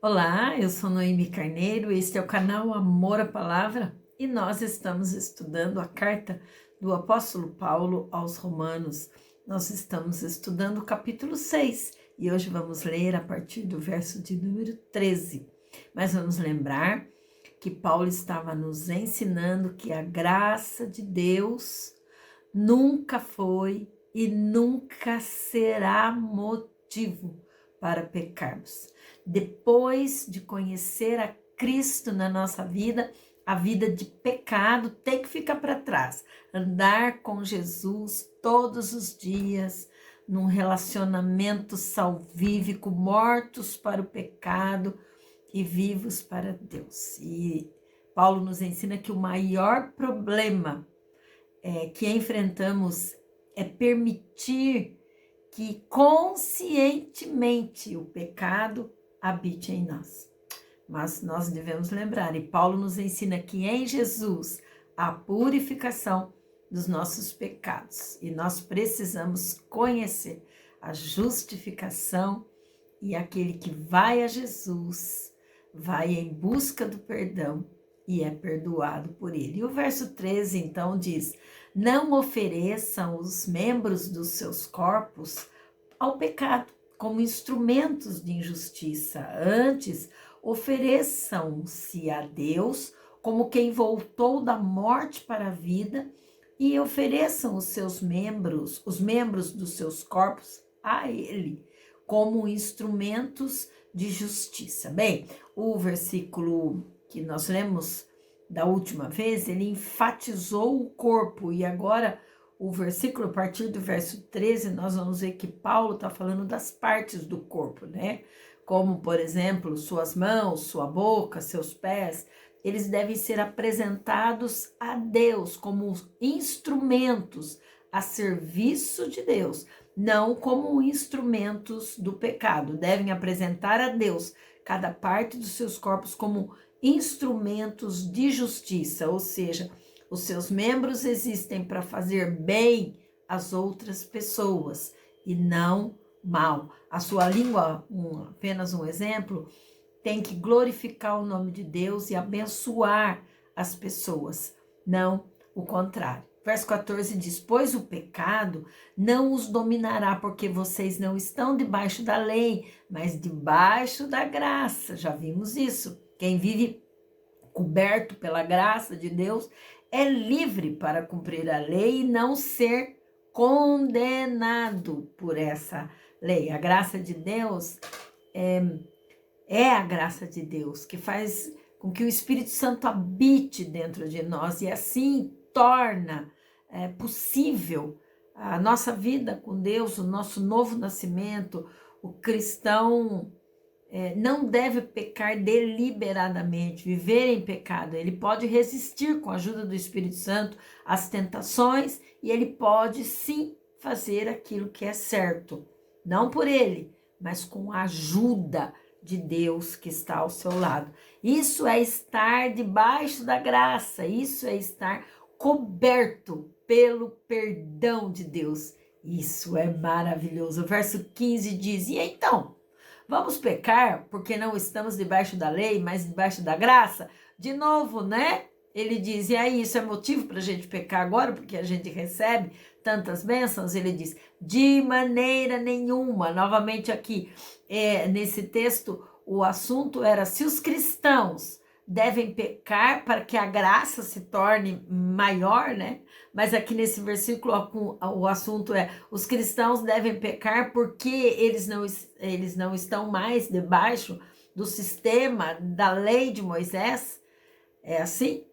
Olá, eu sou Noemi Carneiro, este é o canal Amor à Palavra e nós estamos estudando a carta do apóstolo Paulo aos Romanos. Nós estamos estudando o capítulo 6 e hoje vamos ler a partir do verso de número 13. Mas vamos lembrar que Paulo estava nos ensinando que a graça de Deus nunca foi e nunca será motivo para pecarmos. Depois de conhecer a Cristo na nossa vida, a vida de pecado tem que ficar para trás. Andar com Jesus todos os dias, num relacionamento salvífico, mortos para o pecado e vivos para Deus. E Paulo nos ensina que o maior problema que enfrentamos é permitir que conscientemente o pecado habite em nós. Mas nós devemos lembrar, e Paulo nos ensina que em Jesus há purificação dos nossos pecados. E nós precisamos conhecer a justificação, e aquele que vai a Jesus vai em busca do perdão e é perdoado por ele. E o verso 13 então diz: não ofereçam os membros dos seus corpos ao pecado como instrumentos de injustiça. Antes, ofereçam-se a Deus como quem voltou da morte para a vida, e ofereçam os membros dos seus corpos a Ele como instrumentos de justiça. Bem, o versículo que nós lemos da última vez, ele enfatizou o corpo, e agora o versículo, a partir do verso 13, nós vamos ver que Paulo está falando das partes do corpo, né? Como, por exemplo, suas mãos, sua boca, seus pés, eles devem ser apresentados a Deus como instrumentos a serviço de Deus, não como instrumentos do pecado. Devem apresentar a Deus cada parte dos seus corpos como instrumentos de justiça, ou seja, os seus membros existem para fazer bem às outras pessoas e não mal. A sua língua, apenas um exemplo, tem que glorificar o nome de Deus e abençoar as pessoas, não o contrário. Verso 14 diz: pois o pecado não os dominará, porque vocês não estão debaixo da lei, mas debaixo da graça. Já vimos isso. Quem vive coberto pela graça de Deus é livre para cumprir a lei e não ser condenado por essa lei. A graça de Deus é a graça de Deus que faz com que o Espírito Santo habite dentro de nós e assim torna possível a nossa vida com Deus, o nosso novo nascimento. O cristão não deve pecar deliberadamente, viver em pecado. Ele pode resistir com a ajuda do Espírito Santo às tentações e ele pode sim fazer aquilo que é certo. Não por ele, mas com a ajuda de Deus que está ao seu lado. Isso é estar debaixo da graça, isso é estar coberto pelo perdão de Deus. Isso é maravilhoso. O verso 15 diz: e então, vamos pecar porque não estamos debaixo da lei, mas debaixo da graça? De novo, né? Ele diz: e aí, isso é motivo para a gente pecar agora, porque a gente recebe tantas bênçãos? Ele diz: de maneira nenhuma. Novamente aqui, nesse texto, o assunto era se os cristãos devem pecar para que a graça se torne maior, né? Mas aqui nesse versículo o assunto é: os cristãos devem pecar porque eles não estão mais debaixo do sistema da lei de Moisés? É assim?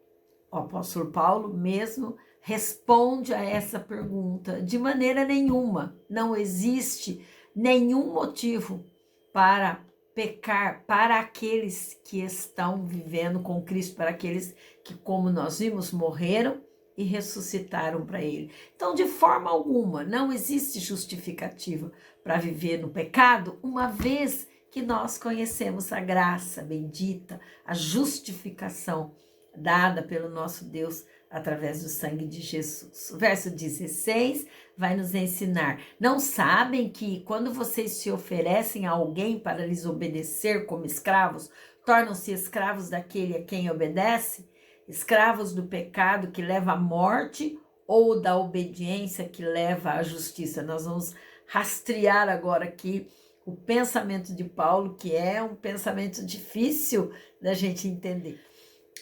O apóstolo Paulo mesmo responde a essa pergunta: de maneira nenhuma. Não existe nenhum motivo para pecar para aqueles que estão vivendo com Cristo, para aqueles que, como nós vimos, morreram e ressuscitaram para Ele. Então, de forma alguma, não existe justificativa para viver no pecado, uma vez que nós conhecemos a graça bendita, a justificação dada pelo nosso Deus através do sangue de Jesus. O verso 16 vai nos ensinar: não sabem que quando vocês se oferecem a alguém para lhes obedecer como escravos, tornam-se escravos daquele a quem obedece? Escravos do pecado que leva à morte ou da obediência que leva à justiça? Nós vamos rastrear agora aqui o pensamento de Paulo, que é um pensamento difícil da gente entender.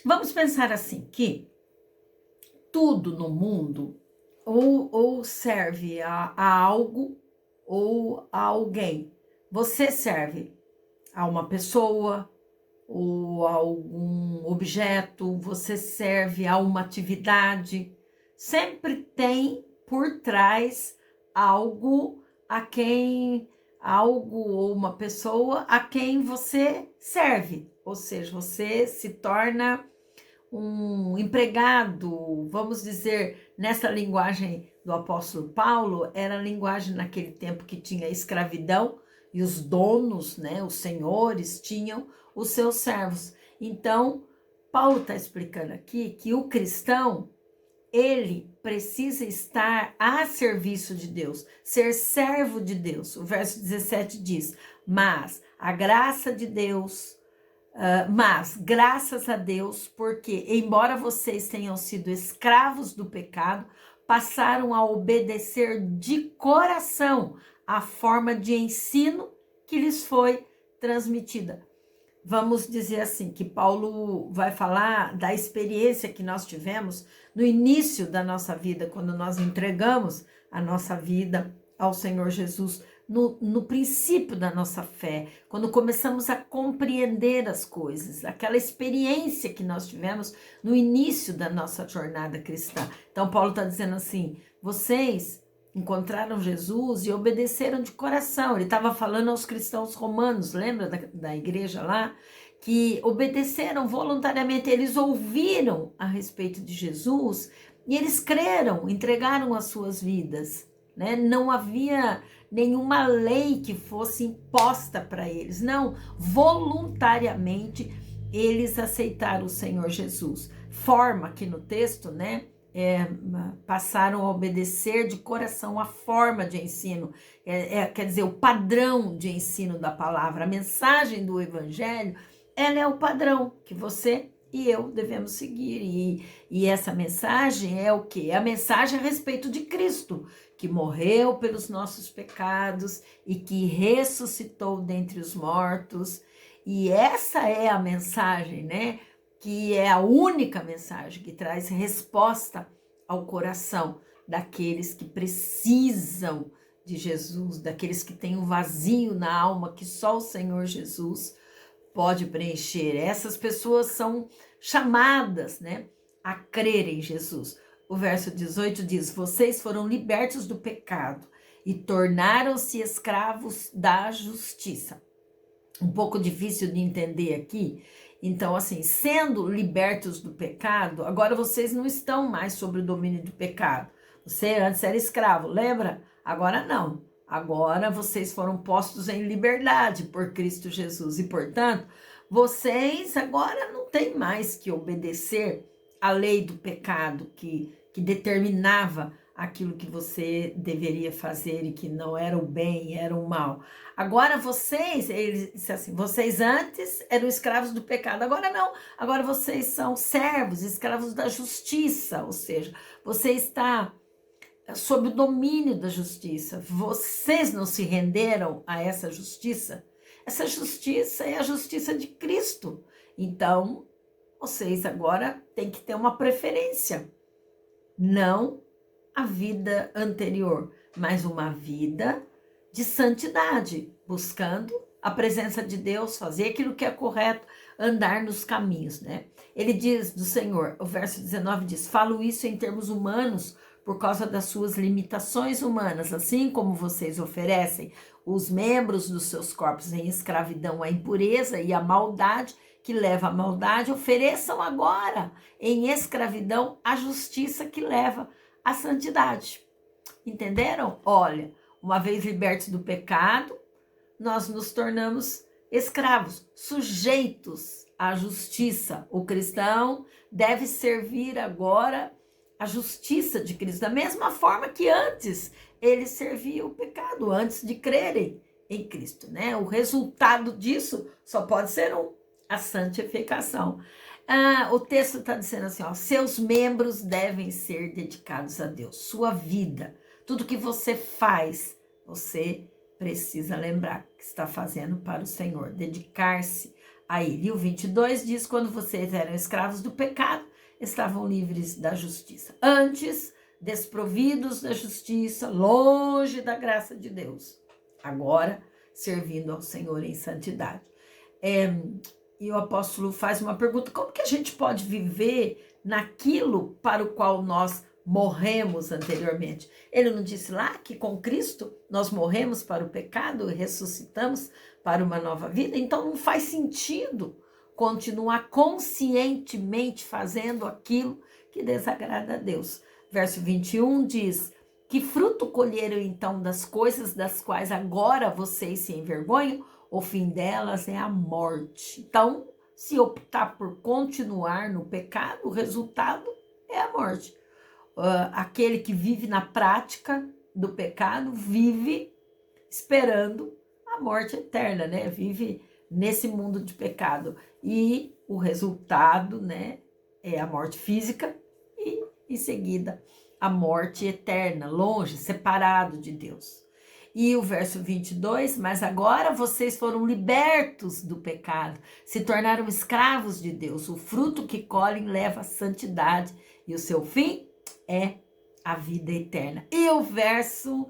Vamos pensar assim, que tudo no mundo ou serve a algo ou a alguém. Você serve a uma pessoa ou a algum objeto, você serve a uma atividade. Sempre tem por trás algo algo ou uma pessoa a quem você serve. Ou seja, você se torna um empregado, vamos dizer, nessa linguagem do apóstolo Paulo, era a linguagem naquele tempo que tinha escravidão e os donos, né, os senhores, tinham os seus servos. Então, Paulo está explicando aqui que o cristão, ele precisa estar a serviço de Deus, ser servo de Deus. O verso 17 diz: mas a graça de Deus... mas, graças a Deus, porque, embora vocês tenham sido escravos do pecado, passaram a obedecer de coração a forma de ensino que lhes foi transmitida. Vamos dizer assim, que Paulo vai falar da experiência que nós tivemos no início da nossa vida, quando nós entregamos a nossa vida ao Senhor Jesus, no princípio da nossa fé, quando começamos a compreender as coisas, aquela experiência que nós tivemos no início da nossa jornada cristã. Então, Paulo está dizendo assim: vocês encontraram Jesus e obedeceram de coração. Ele estava falando aos cristãos romanos, lembra da igreja lá? Que obedeceram voluntariamente, eles ouviram a respeito de Jesus e eles creram, entregaram as suas vidas, né? Não havia nenhuma lei que fosse imposta para eles, não, voluntariamente eles aceitaram o Senhor Jesus. Forma aqui no texto, né? Passaram a obedecer de coração a forma de ensino, quer dizer, o padrão de ensino da palavra, a mensagem do evangelho, ela é o padrão que você e eu devemos seguir, e essa mensagem é o quê? É a mensagem a respeito de Cristo, que morreu pelos nossos pecados e que ressuscitou dentre os mortos, e essa é a mensagem, né? Que é a única mensagem que traz resposta ao coração daqueles que precisam de Jesus, daqueles que têm um vazio na alma que só o Senhor Jesus pode preencher. Essas pessoas são chamadas, né, a crer em Jesus. O verso 18 diz: vocês foram libertos do pecado e tornaram-se escravos da justiça. Um pouco difícil de entender aqui. Então, assim, sendo libertos do pecado, agora vocês não estão mais sob o domínio do pecado. Você antes era escravo, lembra? Agora não. Agora vocês foram postos em liberdade por Cristo Jesus e, portanto, vocês agora não têm mais que obedecer à lei do pecado que determinava aquilo que você deveria fazer e que não era o bem, era o mal. Agora vocês, ele disse assim, vocês antes eram escravos do pecado, agora não, agora vocês são servos, escravos da justiça, ou seja, você está sob o domínio da justiça. Vocês não se renderam a essa justiça? Essa justiça é a justiça de Cristo. Então, vocês agora têm que ter uma preferência, não a vida anterior, mas uma vida de santidade, buscando a presença de Deus, fazer aquilo que é correto, andar nos caminhos, né? Ele diz do Senhor, o verso 19 diz: falo isso em termos humanos por causa das suas limitações humanas, assim como vocês oferecem os membros dos seus corpos em escravidão à impureza e à maldade que leva à maldade, ofereçam agora em escravidão a justiça que leva à santidade. Entenderam? Olha, uma vez libertos do pecado, nós nos tornamos escravos, sujeitos à justiça. O cristão deve servir agora a justiça de Cristo, da mesma forma que antes ele servia o pecado, antes de crerem em Cristo, né? O resultado disso só pode ser a santificação. O texto está dizendo assim, ó, seus membros devem ser dedicados a Deus, sua vida, tudo que você faz, você precisa lembrar que está fazendo para o Senhor, dedicar-se a Ele. E o 22 diz, quando vocês eram escravos do pecado, estavam livres da justiça. Antes, desprovidos da justiça, longe da graça de Deus. Agora, servindo ao Senhor em santidade. E o apóstolo faz uma pergunta, como que a gente pode viver naquilo para o qual nós morremos anteriormente? Ele não disse lá que com Cristo nós morremos para o pecado e ressuscitamos para uma nova vida? Então não faz sentido continuar conscientemente fazendo aquilo que desagrada a Deus. Verso 21 diz, que fruto colheram então das coisas das quais agora vocês se envergonham? O fim delas é a morte. Então, se optar por continuar no pecado, o resultado é a morte. Aquele que vive na prática do pecado, vive esperando a morte eterna, né? Vive nesse mundo de pecado. E o resultado, né, é a morte física e, em seguida, a morte eterna, longe, separado de Deus. E o verso 22, mas agora vocês foram libertos do pecado, se tornaram escravos de Deus. O fruto que colhem leva à santidade e o seu fim é a vida eterna. E o verso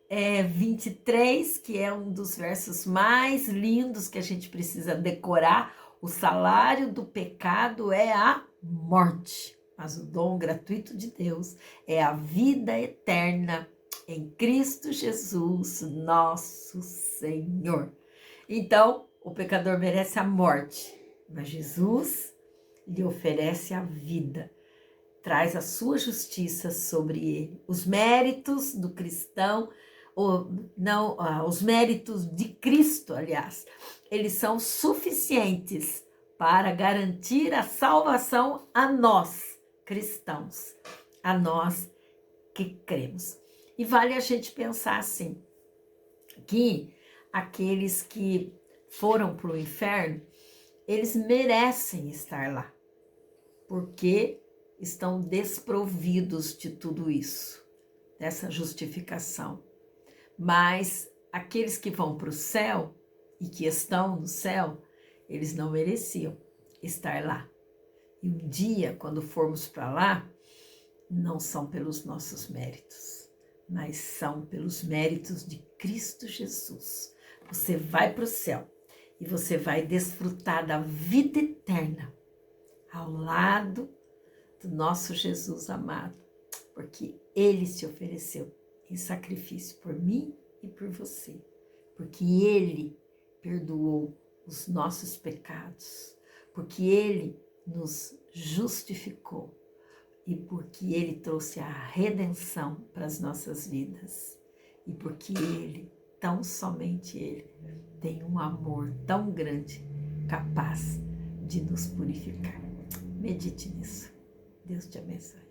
23, que é um dos versos mais lindos que a gente precisa decorar, o salário do pecado é a morte, mas o dom gratuito de Deus é a vida eterna em Cristo Jesus, nosso Senhor. Então, o pecador merece a morte, mas Jesus lhe oferece a vida, traz a sua justiça sobre ele. Os méritos do cristão, os méritos de Cristo, aliás, eles são suficientes para garantir a salvação a nós, cristãos, a nós que cremos. E vale a gente pensar assim, que aqueles que foram para o inferno, eles merecem estar lá, porque estão desprovidos de tudo isso, dessa justificação. Mas aqueles que vão para o céu e que estão no céu, eles não mereciam estar lá. E um dia, quando formos para lá, não são pelos nossos méritos, mas são pelos méritos de Cristo Jesus. Você vai para o céu e você vai desfrutar da vida eterna ao lado do nosso Jesus amado, porque Ele se ofereceu em sacrifício por mim e por você, porque Ele perdoou os nossos pecados, porque Ele nos justificou e porque Ele trouxe a redenção para as nossas vidas e porque Ele, tão somente Ele, tem um amor tão grande, capaz de nos purificar. Medite nisso. Deus te abençoe.